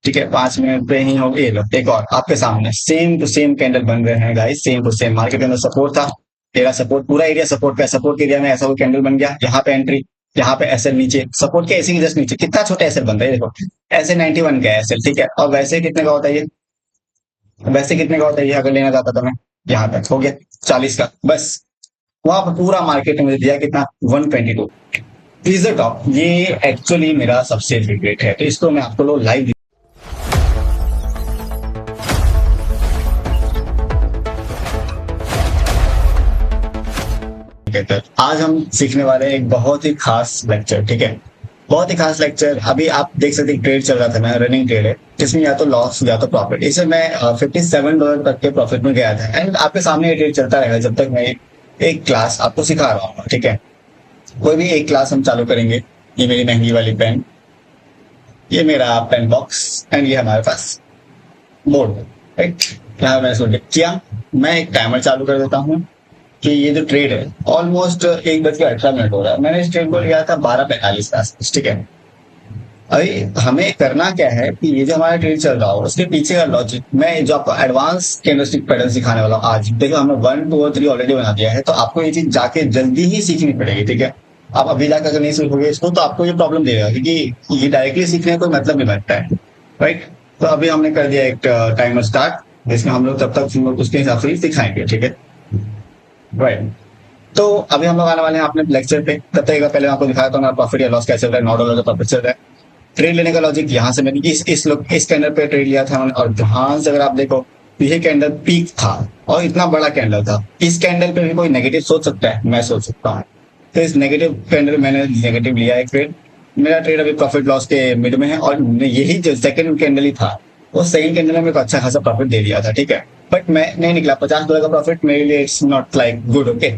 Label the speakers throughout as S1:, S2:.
S1: ठीक है, 5 मिनट पे ही हो गए। लो एक और आपके सामने सेम टू सेम कैंडल बन रहे हैं guys, same to same. Market के अंदर सपोर्ट था, तेरा सपोर्ट पूरा एरिया सपोर्ट पे, सपोर्ट के एरिया में ऐसा कोई कैंडल बन गया, यहाँ पे एंट्री, यहाँ पे एसएल नीचे, सपोर्ट के ऐसे ही जस्ट नीचे, कितना छोटा एसएल बन रहा है देखो, ऐसे 91 का एसएल, ठीक है। और वैसे कितने का होता है ये, वैसे कितने का होता है ये अगर लेना चाहता था मैं, यहाँ तक हो गया 40 का, बस वहां पर पूरा मार्केट ने मुझे दिया कितना, 122 इज द टॉप। ये एक्चुअली मेरा सबसे बिग रेट है, तो इसको मैं आपको लोग लाइव कहते हैं। आज हम सीखने वाले हैं एक बहुत ही खास लेक्चर, ठीक है, बहुत ही खास लेक्चर। अभी आप देख सकते हैं ट्रेड चल रहा था, मैं रनिंग ट्रेड है, जिसमें या तो लॉस या तो प्रॉफिट। इसे मैं $57 तक के प्रॉफिट में गया था। एंड आपके सामने ये ट्रेड चलता रहेगा जब तक मैं एक क्लास आपको सिखा रहा हूँ, ठीक है। कोई भी एक क्लास हम चालू करेंगे। ये मेरी महंगी वाली पेन, ये मेरा पेन बॉक्स, एंड ये हमारे पास बोर्ड, राइट। यहाँ मैंने इसको किया, मैं एक टाइमर चालू कर देता हूँ कि ये जो ट्रेड है ऑलमोस्ट 1:18 हो रहा है। मैंने इस ट्रेड को लिया था 12:45 का, ठीक है। अभी हमें करना क्या है कि ये जो हमारा ट्रेड चल रहा हो उसके पीछे का लॉजिक, मैं जो आपको एडवांस कैंडलस्टिक पैटर्न सिखाने वाला हूँ आज। देखो हमने 1, 2 और 3 ऑलरेडी बना दिया है, तो आपको ये चीज जाके जल्दी ही सीखनी पड़ेगी, ठीक है। आप अभी जाकर अगर नहीं सीखोगे इसको तो आपको ये प्रॉब्लम देगा, क्योंकि ये डायरेक्टली सीखने का कोई मतलब नहीं बनता है, राइट। तो अभी हमने कर दिया एक टाइमर स्टार्ट, जिसमें हम लोग तब तक उसके हिसाब से ही सिखाएंगे, ठीक है, राइट। तो अभी हम लोग आने वाले हैं अपने लेक्चर पे। तब तक एक बार पहले मैं आपको दिखाया था मेरा प्रॉफिट या लॉस कैसे चल रहा है, $9 का प्रॉफिट चल रहा है। ट्रेड लेने का लॉजिक यहाँ से मैंने इस कैंडल पे ट्रेड लिया था मैंने, और ध्यान से अगर आप देखो तो ये कैंडल पीक था और इतना बड़ा कैंडल था। इस कैंडल पे भी कोई नेगेटिव सोच सकता है, मैं सोच सकता हूँ। तो इस नेगेटिव कैंडल मैंने नेगेटिव लिया एक ट्रेड। मेरा ट्रेड अभी प्रॉफिट लॉस के मिड में है, और यही जो सेकंड कैंडल ही था, वो सेकंड कैंडल में मेरे को अच्छा खासा प्रॉफिट दे दिया था, ठीक है। बट मैं नहीं निकला, $50 का प्रॉफिट मेरे लिए it's not like good, okay.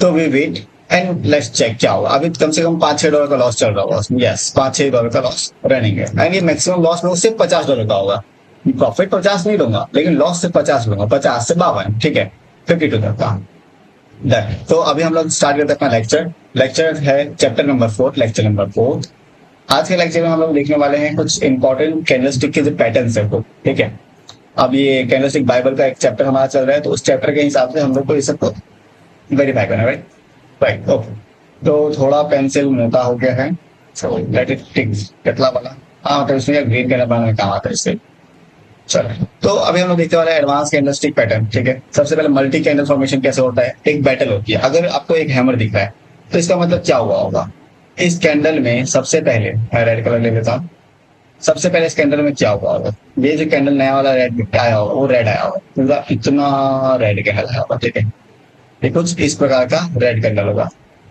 S1: तो we wait and let's check क्या होगा। अभी कम से कम $5-6 का लॉस चल रहा होगा, यस, $5-6 का लॉस रनिंग है। एंड ये मैक्सिमम लॉस में सिर्फ $50 का होगा। प्रॉफिट 50 नहीं लूंगा, लेकिन लॉस सिर्फ 50 लूंगा, 50 से 52, ठीक है, 52 तक का। तो अभी हम लोग स्टार्ट करते हैं अपना लेक्चर। लेक्चर है चैप्टर नंबर 4, लेक्चर नंबर 4। आज के लेक्चर में हम लोग देखने वाले हैं कुछ इंपॉर्टेंट कैंडलस्टिक के जो पैटर्न्स है, ठीक है। अब ये कैंडलस्टिक बाइबल का एक चैप्टर हमारा चल रहा है, तो उस चैप्टर के हिसाब से हम लोग को ये सब वेरीफाई करना है, राइट, राइट, ओके। तो थोड़ा पेंसिल मोटा हो गया है, सो लेट इट टिक पतला वाला। हाँ, मतलब इसमें ग्रीन कलर बनाने में काम आता है इससे। चलो, तो अभी हम लोग देखने वाले हैं एडवांस कैंडलस्टिक पैटर्न, ठीक है। सबसे पहले मल्टी कैंडल फॉर्मेशन कैसे होता है, एक बैटल होती है। अगर आपको एक हैमर दिख रहा है तो इसका मतलब क्या हुआ होगा। इस कैंडल में सबसे पहले, मैं रेड कलर ले लेता हूँ, सबसे पहले इस कैंडल में क्या हुआ होगा, ये जो कैंडल नया वाला रेड आया होगा वो रेड आया होगा, मतलब इतना रेड कैंडल आया होगा, ठीक है। ये कुछ इस प्रकार का रेड कैंडल होगा।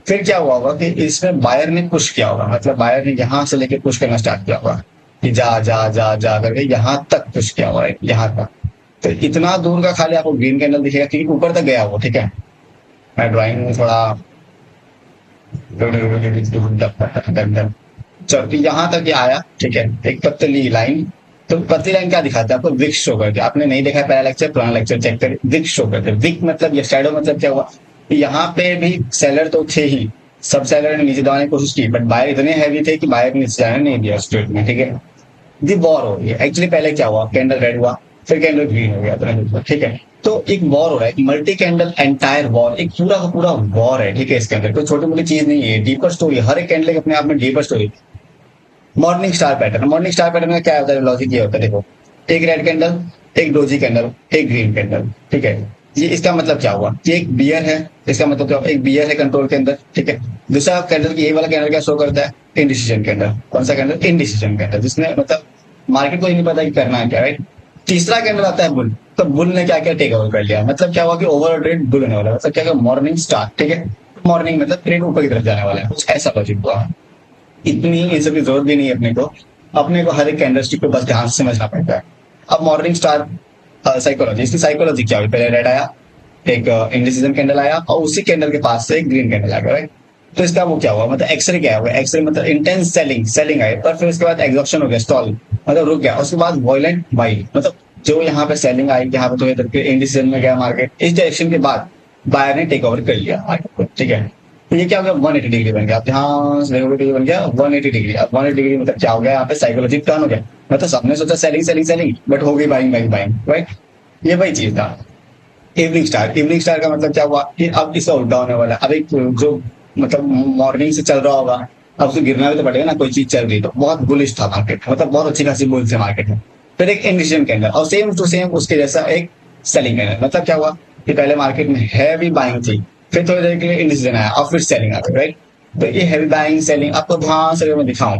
S1: फिर क्या हुआ होगा कि इसमें बायर ने पुश किया होगा, मतलब बायर ने यहां से लेके पुश करना स्टार्ट किया होगा कि जा जा जा जा करके यहां तक पुश किया हुआ है, यहां तक। तो इतना दूर का खाली आपको ग्रीन कैंडल दिखेगा क्योंकि ऊपर तक गया वो, ठीक है। मैं ड्राइंग में थोड़ा चलो यहां तक ये आया, ठीक है, एक पतली लाइन। तो पतली लाइन क्या दिखाता है आपको, विक शो करते। आपने नहीं देखा पहला लेक्चर, पुराना लेक्चर चेक करें, विक शो करते। विक मतलब ये शैडो, मतलब क्या हुआ, यहाँ पे भी सेलर तो थे ही, सब सेलर ने नीचे दबाने की कोशिश की, बट बायर इतने हैवी थे कि बायर ने नीचे जाने नहीं दिया स्ट्रेट में, ठीक है। दी वॉर हो रही है। एक्चुअली पहले क्या हुआ, कैंडल रेड हुआ, फिर कैंडल ग्रीन हो गया, ठीक है। तो एक वॉर हो रहा है, मल्टी कैंडल एंटायर वॉर, एक पूरा का पूरा वॉर है, ठीक है। इसके अंदर कोई छोटी मोटी चीज नहीं है, डीपर स्टोरी। हर एक कैंडल अपने आप में deeper story. Morning star pattern, morning star pattern में क्या होता है, लॉजिक ये होता है, देखो, एक रेड कैंडल, एक डोजी कैंडल, एक ग्रीन कैंडल, ठीक है। ये इसका मतलब क्या हुआ, ये एक बियर है, इसका मतलब क्या हुआ, एक बियर है कंट्रोल के अंदर, ठीक है। दूसरा कैंडल, ये वाला कैंडल क्या शो करता है, इनडिसीजन कैंडल। कौन सा कैंडल, इनडिसीजन कैंडल, जिसमें मतलब मार्केट को ही नहीं पता कि करना है क्या, राइट। तीसरा कैंडल आता है बुल, तो बुल ने क्या क्या टेक ओवर कर लिया, मतलब क्या हुआ कि ओवरऑल ट्रेड बुल होने वाला है, मतलब क्या, मॉर्निंग स्टार, ठीक है। मॉर्निंग मतलब ट्रेड ऊपर की तरफ जाने वाला है, कुछ ऐसा लॉजिक हुआ। इतनी इन सब की जरूरत भी नहीं है अपने को हर एक कैंडलस्टिक पे बस ध्यान से समझना पड़ता है। अब मॉर्निंग स्टार साइकोलॉजी, इसकी साइकोलॉजी क्या हुई, पहले रेड आया, एक इंडिसीजन कैंडल आया, और उसी कैंडल के पास से एक ग्रीन कैंडल आ गया, राइट। तो इसका वो क्या हुआ, मतलब एक्सरे क्या हुआ, एक्सरे मतलब इंटेंस सेलिंग आई, पर फिर उसके बाद एग्जॉक्शन हो गया, स्टॉल, मतलब रुक गया। उसके बाद वॉयलेंट बाई, मतलब जो यहाँ पे सेलिंग आई, यहाँ पे तो इंडिसीजन में गया मार्केट, इस डायरेक्शन के बाद बायर ने टेक ओवर कर लिया मार्केट को, ठीक है। तो ये क्या हो गया, 180 डिग्री बन गया। आप ध्यान से देखोगे तो ये बन गया 180 डिग्री। अब 180 डिग्री मतलब क्या हो गया, यहाँ पे साइकोलॉजी टर्न हो गया। मतलब सबने सोचा सेलिंग सेलिंग सेलिंग, बट हो गई बाइंग बाइंग बाइंग, राइट। ये वही चीज था। इवनिंग स्टार का मतलब क्या हुआ कि अब इसका उल्टा होने वाला है। अब एक जो मतलब मॉर्निंग से चल रहा होगा, अब उसको गिरना भी तो पड़ेगा ना, कोई चीज चल रही तो बहुत बुलिश था मार्केट, मतलब बहुत अच्छी खासी बुल से मार्केट है। फिर एक इंडिशियन कैंडल और सेम टू सेम उसके जैसा एक सेलिंग कैंडल। मतलब क्या हुआ कि पहले मार्केट में हैवी बाइंग थी, फिर थोड़ी देर के लिए इंडिशियन आया और फिर सेलिंग आ गई, राइट। तो ये हैवी बाइंग सेलिंग आपको ध्यान से अगर मैं दिखाऊं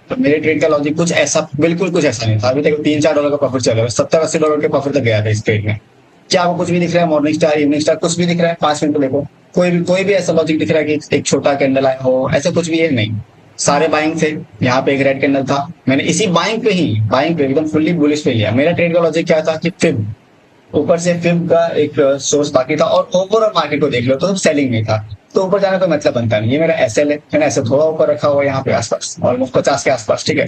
S1: तो मेरे ट्रेड का लॉजिक कुछ ऐसा, बिल्कुल कुछ ऐसा नहीं था। अभी तक $3-4 का प्रॉफिट चल रहा है, $70-80 के प्रॉफिट तक गया था इस ट्रेड में। क्या आपको कुछ भी दिख रहा है, मॉर्निंग स्टार इवनिंग स्टार कुछ भी दिख रहा है? 5 मिनट को देखो, कोई भी ऐसा लॉजिक दिख रहा है कि एक छोटा कैंडल आया हो, ऐसा कुछ भी है नहीं। सारे बाइंग थे। यहाँ पे एक रेड कैंडल था, मैंने इसी बाइंग पे एकदम फुल्ली बुलिश पे लिया। मेरा ट्रेड का लॉजिक क्या था कि फिब ऊपर से फिब का एक सोर्स बाकी था और ओवरऑल मार्केट को देख लो तो सेलिंग में था। तो ऊपर जाने का मतलब बनता नहीं। ये मेरा एसएल है, मैंने ऐसे थोड़ा ऊपर रखा हुआ है यहाँ पे आसपास, ऑलमोस्ट 50 के आसपास, ठीक है।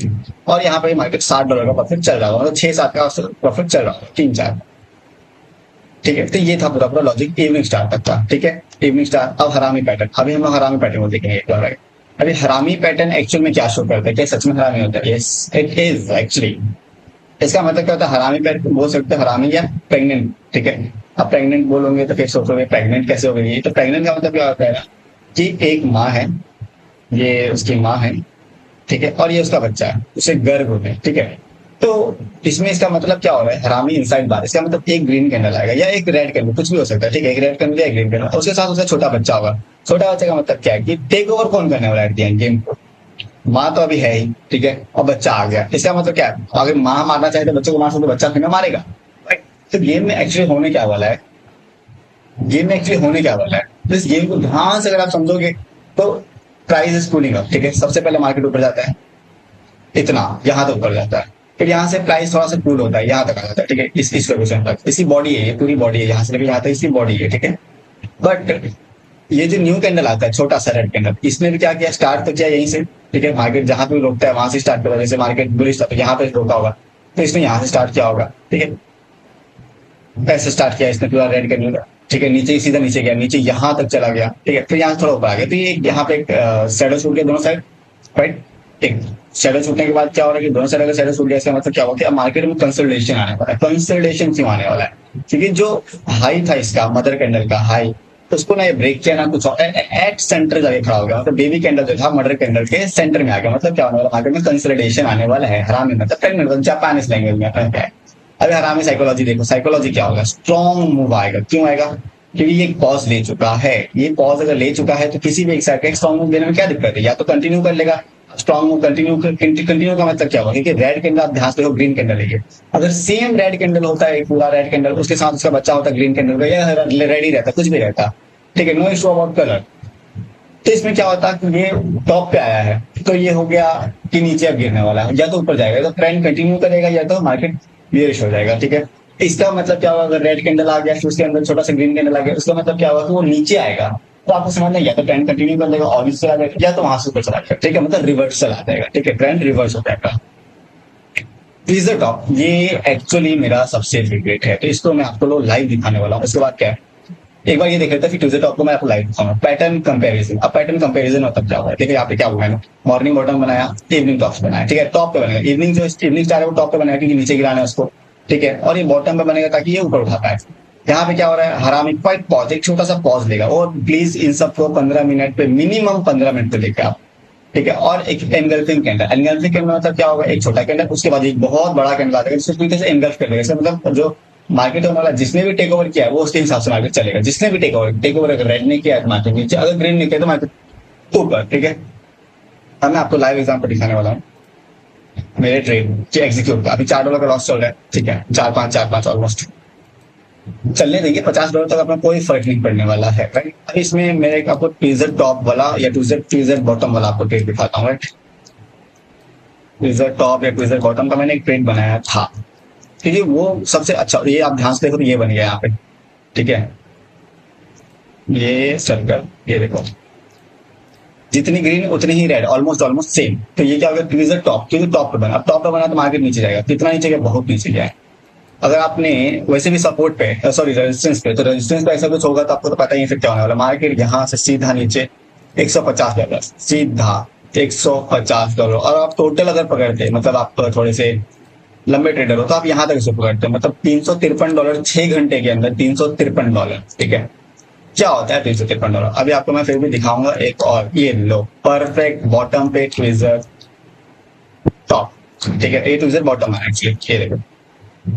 S1: और यहाँ पे मार्केट $60 का प्रॉफिट चल रहा होगा, मतलब 6-7 का प्रॉफिट चल रहा होगा, 3-4, ठीक है। तो ये था पूरा पूरा लॉजिक इवनिंग स्टार तक था, ठीक है। Evening star. अब हरामी पैटर्न, अभी हम लोग हरामी पैटर्न को देखेंगे एक बार। अभी हरामी पैटर्न एक्चुअल में क्या शो करता है, क्या सच में हरामी होता है? Yes it is actually. इसका मतलब क्या होता है, हरामी पैटर्न बोल सकते हैं, हरामी या प्रेग्नेंट, ठीक है। अब प्रेग्नेंट बोलोगे तो फिर सोचोगे प्रेग्नेंट कैसे हो गई? तो प्रेग्नेंट का मतलब क्या होता है ना कि एक माँ है, ये उसकी माँ है, ठीक है, और ये उसका बच्चा है, उसे गर्भ होते हैं, ठीक है। तो इसमें इसका मतलब क्या हो रहा है, हरामी इनसाइड बार, इसका मतलब एक ग्रीन कैंडल आएगा या एक रेड कैंडल, कुछ भी हो सकता है, ठीक है। एक रेड कैंडल या एक ग्रीन कैंडल, उसके साथ उसका छोटा बच्चा होगा। छोटा बच्चे का मतलब क्या है कि टेक ओवर कौन करने वाला है गेम को? माँ तो अभी है ही, ठीक है, और बच्चा आ गया। इसका मतलब क्या है, अगर माँ मारना चाहे तो बच्चे को मार सकते, बच्चा फिर मारेगा, राइट। तो गेम में एक्चुअली होने क्या वाला है, तो इस गेम को ध्यान से अगर आप समझोगे तो प्राइस इज कूलिंग अप, ठीक है। सबसे पहले मार्केट ऊपर जाता है, इतना यहाँ तक ऊपर जाता है, फिर यहाँ से प्राइस थोड़ा सा कूल होता है, यहाँ तक आ जाता है, ठीक है। इस लोकेशन तक, इसी बॉडी है, ये पूरी बॉडी है, यहाँ से लेकर यहाँ तक इसकी बॉडी है, ठीक है। बट ये जो न्यू कैंडल आता है, छोटा सा रेड कैंडल, इसने भी क्या किया, स्टार्ट तो किया यहीं से, ठीक है। मार्केट जहां पे रोकता है वहां से स्टार्ट करा, जैसे मार्केट बुलिश था तो यहाँ पे रोका होगा, तो इसने यहाँ से स्टार्ट किया होगा, ठीक है। ऐसे स्टार्ट किया इसने पूरा रेड कैंडल, ठीक है। नीचे सीधा नीचे गया, नीचे यहाँ तक चला गया, ठीक है। फिर यहाँ थोड़ा ऊपर आ गया, तो ये यहाँ पे एक शेडो छूट गया दोनों साइड, राइट। ठीक, शेडो छूटने के बाद क्या हो रहा है कि दोनों साइड अगर शेडो छूट गया, इसका मतलब क्या हुआ कि अब मार्केट में कंसोलिडेशन आने वाला है। कंसोलिडेशन क्यों आने वाला है, क्योंकि जो हाई था इसका मदर कैंडल का हाई, तो उसको ना ये ब्रेक किया ना कुछ और, एट सेंटर जाके खड़ा हो गया। मतलब बेबी कैंडल जो था मदर कैंडल के सेंटर में आ गया। मतलब क्या होने वाला, मार्केट में कंसोलिडेशन आने वाला है। हरामी मतलब प्रेग्नेंट, जापानीज लैंग्वेज में क्या है। अभी हरामी साइकोलॉजी देखो, साइकोलॉजी क्या होगा, स्ट्रॉन्ग मूव आएगा। क्यों आएगा, क्योंकि ये पॉज ले चुका है। ये पॉज अगर ले चुका है तो किसी भी एक साइड का स्ट्रॉन्ग मूव देने में क्या दिक्कत है, या तो कंटिन्यू कर लेगा। स्ट्रॉन्ग मूव कंटिन्यू का मतलब क्या होगा, क्योंकि रेड कैंडल आप ध्यान से देखो, ग्रीन कैंडल है। अगर सेम रेड कैंडल होता है, पूरा रेड कैंडल, उसके साथ उसका बच्चा होता है ग्रीन कैंडल का, या रेड ही रहता, कुछ भी रहता, ठीक है, नो इशू अबाउट कलर। तो इसमें क्या होता है कि ये टॉप पे आया है, तो ये हो गया कि नीचे अब गिरने वाला है, या तो ऊपर जाएगा, तो ट्रेंड कंटिन्यू करेगा, या तो मार्केट बेयरिश हो जाएगा, ठीक है। इसका मतलब क्या होगा, अगर रेड कैंडल आ गया फिर उसके अंदर छोटा सा ग्रीन कैंडल आ गया, उसका मतलब क्या होगा कि वो नीचे आएगा। तो आपको समझना, या तो ट्रेंड कंटिन्यू कर लेगा और नीचे आ जाएगा, या तो वहां से ऊपर चला जाएगा, ठीक है। मतलब रिवर्सल आ जाएगा, ठीक है, ट्रेंड रिवर्स हो जाएगा। ट्विज़र टॉप ये एक्चुअली मेरा सबसे फेवरेट है, तो इसको मैं आपको लोग लाइव दिखाने वाला हूँ। उसके बाद क्या है, एक बार ये देख लेते हैं, फिर ट्यूजडे टॉप को मैं आपको लाइव दिखाऊंगा। Pattern comparison. अब पैटर्न कंपैरिजन मतलब क्या हुआ है, देखिए यहाँ पे क्या हुआ है, मॉर्निंग बॉटम बनाया, इवनिंग टॉप बनाया, ठीक है। टॉप पे बनेगा, इवनिंग जो इवनिंग स्टार है वो टॉप पे बनाया क्योंकि नीचे गिराना है उसको, ठीक है। और ये बॉटम पे बनेगा ताकि ये ऊपर उठा पाए। यहाँ पे क्या हो रहा है, हरामी क्वाइट पॉज, एक छोटा सा पॉज लेगा। और प्लीज इन सबको 15 मिनट पे, मिनिमम 15 मिनट पे लेके आप, ठीक है। और एक एनगल्फिंग कैंडल, एनगल्फिंग कैंडल मतलब क्या होगा, एक छोटा कैंडल, उसके बाद एक बहुत बड़ा कैंडल आता है, जिसको तरीके से एनगल्फ कर देगा। इसका मतलब जो मार्केट होने वाला, जिसने भी टेक ओवर किया है वो उसके हिसाब से मार्केट चलेगा। जिसने भी टेक ओवर अगर रेड नहीं किया है तो मार्केट नीचे, अगर ग्रीन नहीं किया तो मार्केट ऊपर, ठीक है। अब मैं आपको लाइव एग्जाम्पल दिखाने वाला हूँ मेरे ट्रेड एग्जीक्यूट का। अभी $4 का लॉस चल रहा है, ठीक है, 4-5 ऑलमोस्ट चलने देंगे। $50 तक अपना कोई फर्क नहीं पड़ने वाला है, राइट। अब इसमें मेरे आपको ट्विज़र टॉप वाला या ट्विज़र बॉटम वाला आपको ट्रेड दिखाता हूँ, राइट। ट्विज़र टॉप या ट्विज़र बॉटम का मैंने एक ट्रेड बनाया था, ठीक है। वो सबसे अच्छा, ये आप ध्यान से देखो तो ये बन गया यहाँ पे, ठीक है। ये सर्कल, ये देखो, जितनी ग्रीन उतनी ही रेड, ऑलमोस्ट सेम। तो ये क्या होगा, ट्विज़र टॉप, क्योंकि टॉप पे बना। अब टॉप पे बना तो मार्केट नीचे जाएगा, कितना नीचे गया, बहुत नीचे गया है। अगर आपने वैसे भी सपोर्ट पे, सॉरी रेजिस्टेंस पे, तो रेजिस्टेंस पे ऐसा कुछ होगा तो आपको तो पता ही है फिर क्या होने वाला। मार्केट यहाँ से सीधा नीचे $150 सीधा $150। और आप टोटल अगर पकड़ते, मतलब आप थोड़े से लंबे ट्रेडर हो तो आप यहां तक इसे पकड़ते हैं, मतलब $353 6 घंटे के अंदर, $353। ठीक है, क्या होता है $353? अभी आपको मैं फिर भी दिखाऊंगा एक और, ये लो परफेक्ट बॉटम पे ट्विजर टॉप। ठीक है, ए टू जेड बॉटम है एक्चुअली, ये देखो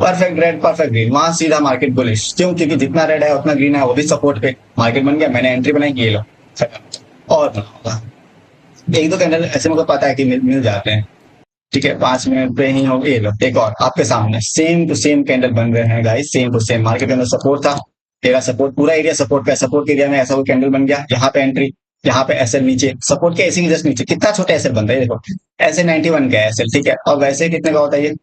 S1: परफेक्ट रेड परफेक्ट ग्रीन, वहां सीधा मार्केट बुलिश। क्यों? क्योंकि जितना रेड है उतना ग्रीन है, वो भी सपोर्ट पे मार्केट बन गया, मैंने एंट्री बनाई, ये लो और बनाऊंगा। एक दो कैंडल ऐसे मुझे पता है कि मिल जाते हैं। ठीक है, 5 मिनट पे ही हो, ये लो एक और आपके सामने सेम टू सेम कैंडल बन रहे हैं guys, same to same. Market के अंदर सपोर्ट था, तेरा सपोर्ट पूरा एरिया सपोर्ट पे, सपोर्ट के एरिया में ऐसा कोई कैंडल बन गया, यहाँ पे एंट्री, यहाँ पे एसएल नीचे, सपोर्ट के ऐसे जस्ट नीचे कितना छोटा एसएल बन रहा है देखो, ऐसे 91 का एसएल। ठीक है, और वैसे कितने का होता है ये,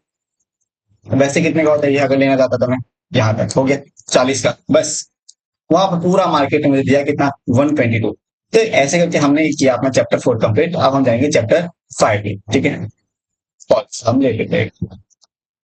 S1: वैसे कितने का होता है ये अगर लेना चाहता था मैं, यहाँ तक हो गया 40 का बस। वहां पर पूरा मार्केट ने मुझे दिया कितना, 122। तो ऐसे करके हमने किया अपना चैप्टर 4 कंप्लीट। अब हम जाएंगे चैप्टर 5 की। ठीक है, हम ले लेते हैं।